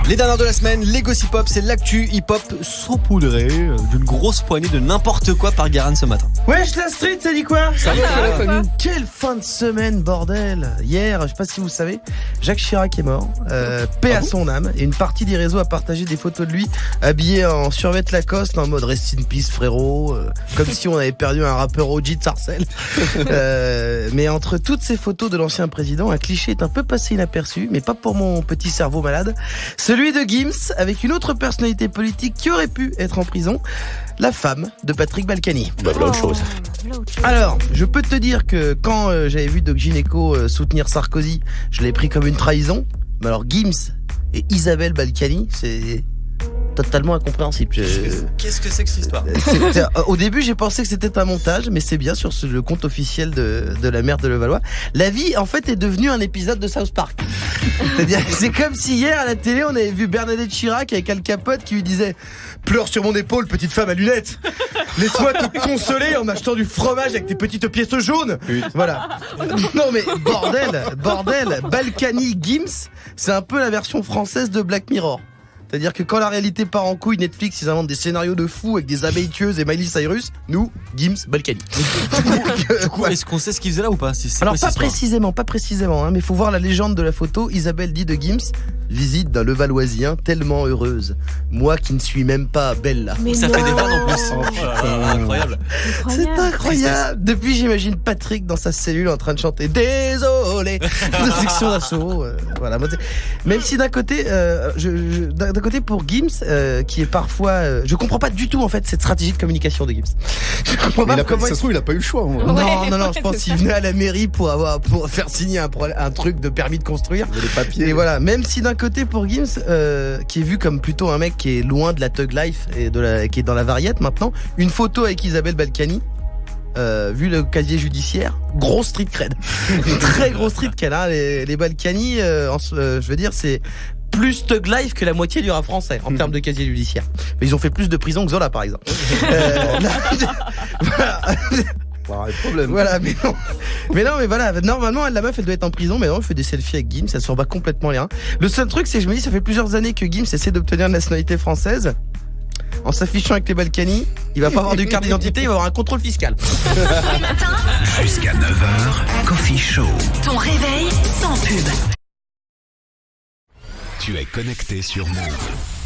Les dernières de la semaine, les Gossip Pop, c'est l'actu hip-hop saupoudré d'une grosse poignée de n'importe quoi par Guérin ce matin. Wesh la street, ça dit quoi? Ça va la famille? Quelle fin de semaine, bordel! Hier, je sais pas si vous savez, Jacques Chirac est mort, paix à son âme, et une partie des réseaux a partagé des photos de lui habillé en survêt Lacoste en mode rest in peace frérot, comme si on avait perdu un rappeur OG de Sarcelles. Mais entre toutes ces photos de l'ancien président, un cliché est un peu passé inaperçu, mais pas pour mon petit cerveau malade. Celui de Gims avec une autre personnalité politique qui aurait pu être en prison, la femme de Patrick Balkany. Autre chose. Alors, je peux te dire que quand j'avais vu Doc Gineco soutenir Sarkozy, je l'ai pris comme une trahison. Mais alors Gims et Isabelle Balkany, c'est totalement incompréhensible. Qu'est-ce que c'est que cette histoire? Au début, j'ai pensé que c'était un montage, mais c'est bien sur le compte officiel de la maire de Levallois. La vie, en fait, est devenue un épisode de South Park. C'est-à-dire, c'est comme si hier à la télé, on avait vu Bernadette Chirac avec Al Capote qui lui disait « Pleure sur mon épaule, petite femme à lunettes. Laisse-moi te consoler en achetant du fromage avec tes petites pièces jaunes. » Voilà. Non mais bordel, Balkany Gims, c'est un peu la version française de Black Mirror. C'est-à-dire que quand la réalité part en couille, Netflix, ils inventent des scénarios de fous avec des abeilles tueuses et Miley Cyrus. Nous, Gims, Balkany. Du coup, est-ce qu'on sait ce qu'il faisait là ou pas? Alors pas précisément, hein, mais faut voir la légende de la photo. Isabelle dit de Gims: visite d'un Levalloisien tellement heureuse. Moi qui ne suis même pas belle là. Ça fait des vannes en plus. Incroyable. C'est incroyable. Depuis, j'imagine Patrick dans sa cellule en train de chanter Désolé de section d'assaut. Voilà. Même si d'un côté, d'un côté pour Gims, qui est parfois, je comprends pas du tout en fait cette stratégie de communication de Gims. Je comprends pas comment ça se trouve, il a pas eu le choix. Moi. Non, je pense qu'il venait à la mairie pour faire signer un truc de permis de construire. Les papiers. Et voilà. Même si d'un côté pour Gims, qui est vu comme plutôt un mec qui est loin de la thug life et qui est dans la variette maintenant, une photo avec Isabelle Balkany. Vu le casier judiciaire, gros street cred. Très gros street cred, hein. Les Balkany, je veux dire, c'est plus thug life que la moitié du rap français en termes de casier judiciaire. Mais ils ont fait plus de prison que Zola par exemple. Voilà, mais voilà, normalement la meuf elle doit être en prison, mais non, elle fait des selfies avec Gims, elle se rebat complètement les reins. Le seul truc c'est que je me dis, ça fait plusieurs années que Gims essaie d'obtenir la nationalité française. En s'affichant avec les Balkany, il va pas avoir de carte d'identité, il va avoir un contrôle fiscal. Jusqu'à 9h, Coffee Show. Ton réveil sans pub. Tu es connecté sur Move.